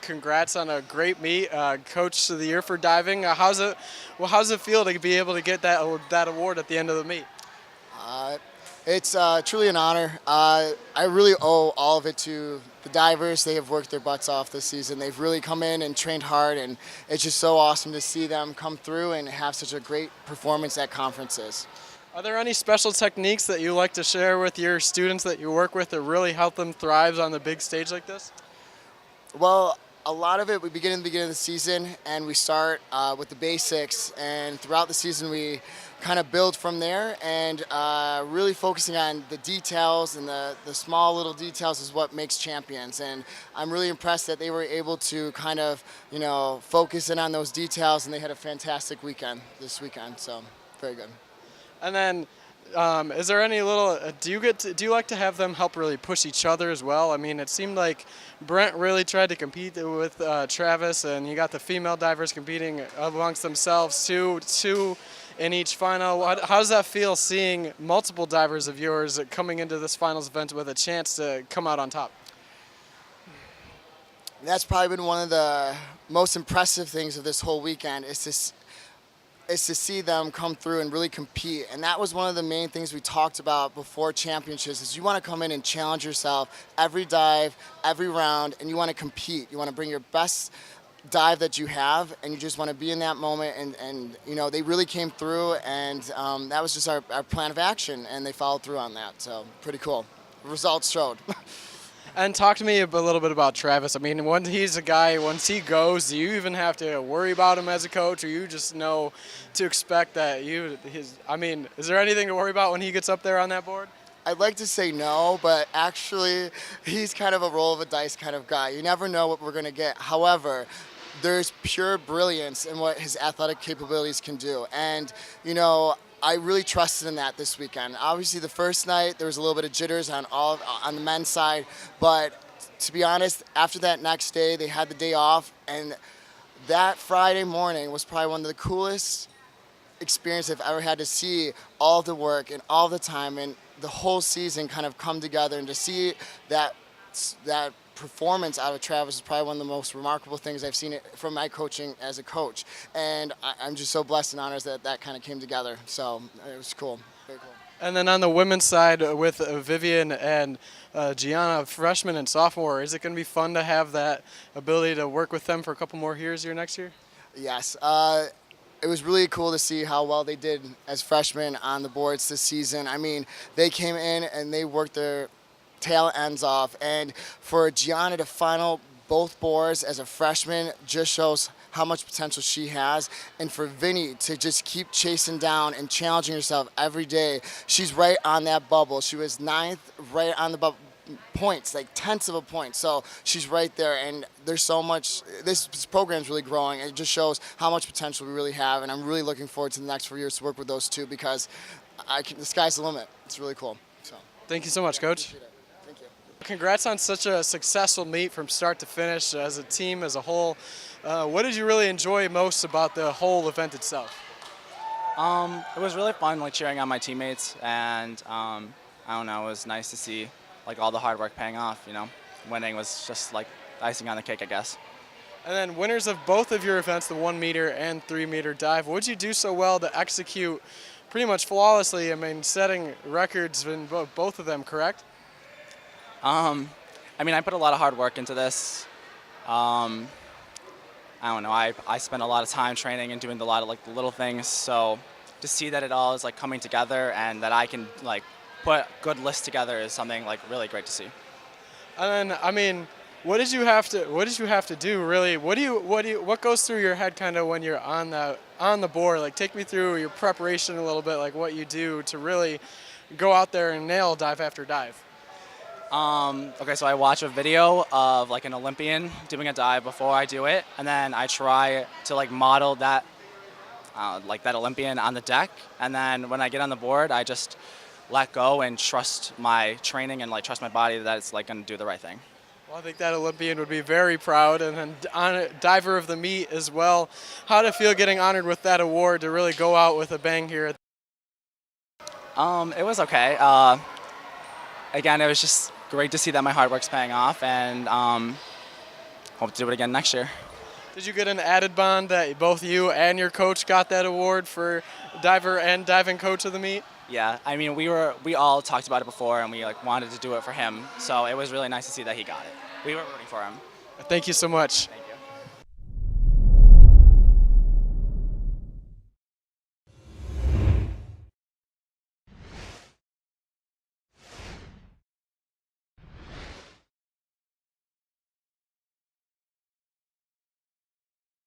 Congrats on a great meet, Coach of the Year for diving. How's it feel to be able to get that award at the end of the meet? Uh, it's truly an honor. I really owe all of it to the divers. They have worked their butts off this season. They've really come in and trained hard, and it's just so awesome to see them come through and have such a great performance at conferences. Are there any special techniques that you like to share with your students that you work with that really help them thrive on the big stage like this? Well, a lot of it we begin in the beginning of the season, and we start with the basics, and throughout the season we kind of build from there, and really focusing on the details, and the small little details is what makes champions. And I'm really impressed that they were able to kind of focus in on those details, and they had a fantastic weekend this weekend. So very good. And then, is there any do you like to have them help really push each other as well? I mean, it seemed like Brent really tried to compete with Travis, and you got the female divers competing amongst themselves, two in each final. How does that feel, seeing multiple divers of yours coming into this finals event with a chance to come out on top? That's probably been one of the most impressive things of this whole weekend is to see them come through and really compete. And that was one of the main things we talked about before championships, is you want to come in and challenge yourself every dive, every round, and you want to compete. You want to bring your best dive that you have, and you just want to be in that moment. And they really came through, and that was just our plan of action, and they followed through on that. So pretty cool. Results showed. And talk to me a little bit about Travis. I mean, once he goes, do you even have to worry about him as a coach, or you just know to expect that is there anything to worry about when he gets up there on that board? I'd like to say no, but actually, he's kind of a roll of a dice kind of guy. You never know what we're going to get. However, there's pure brilliance in what his athletic capabilities can do. And, I really trusted in that this weekend. Obviously, the first night, there was a little bit of jitters on the men's side. But to be honest, after that next day, they had the day off. And that Friday morning was probably one of the coolest experience I've ever had, to see all the work and all the time and the whole season kind of come together, and to see that performance out of Travis is probably one of the most remarkable things I've seen it from my coaching as a coach. And I'm just so blessed and honored that kind of came together. So it was cool, very cool. And then on the women's side with Vivian and Gianna, freshman and sophomore, is it going to be fun to have that ability to work with them for a couple more years here next year? Yes. It was really cool to see how well they did as freshmen on the boards this season. I mean, they came in and they worked their tail ends off. And for Gianna to final both boards as a freshman just shows how much potential she has. And for Vinny to just keep chasing down and challenging herself every day, she's right on that bubble. She was ninth, right on the bubble. Points, like tenths of a point. So she's right there, and there's so much. This program's really growing. It just shows how much potential we really have, and I'm really looking forward to the next 4 years to work with those two, because the sky's the limit. It's really cool. So Thank you so much, Coach. appreciate it. Thank you. Congrats on such a successful meet from start to finish as a team as a whole. What did you really enjoy most about the whole event itself? It was really fun, like cheering on my teammates, and I don't know, it was nice to see like all the hard work paying off. Winning was just like icing on the cake, I guess. And then winners of both of your events, the 1 meter and 3 meter dive, what did you do so well to execute pretty much flawlessly? I mean, setting records in both of them, correct? I put a lot of hard work into this. I don't know, I spent a lot of time training and doing a lot of like the little things. So to see that it all is like coming together, and that I can like put a good list together, is something like really great to see. And then, what did you have to do really? What goes through your head kind of when you're on the board? Like, take me through your preparation a little bit, like what you do to really go out there and nail dive after dive. Okay, so I watch a video of like an Olympian doing a dive before I do it, and then I try to like model that that Olympian on the deck, and then when I get on the board, I just let go and trust my training and like trust my body that it's like going to do the right thing. Well, I think that Olympian would be very proud, and then diver of the meet as well. How did it feel getting honored with that award to really go out with a bang here? It was okay. Again, it was just great to see that my hard work's paying off, and hope to do it again next year. Did you get an added bond that both you and your coach got that award for diver and diving coach of the meet? Yeah, I mean, we all talked about it before, and we like wanted to do it for him. So it was really nice to see that he got it. We were rooting for him. Thank you so much. Thank you.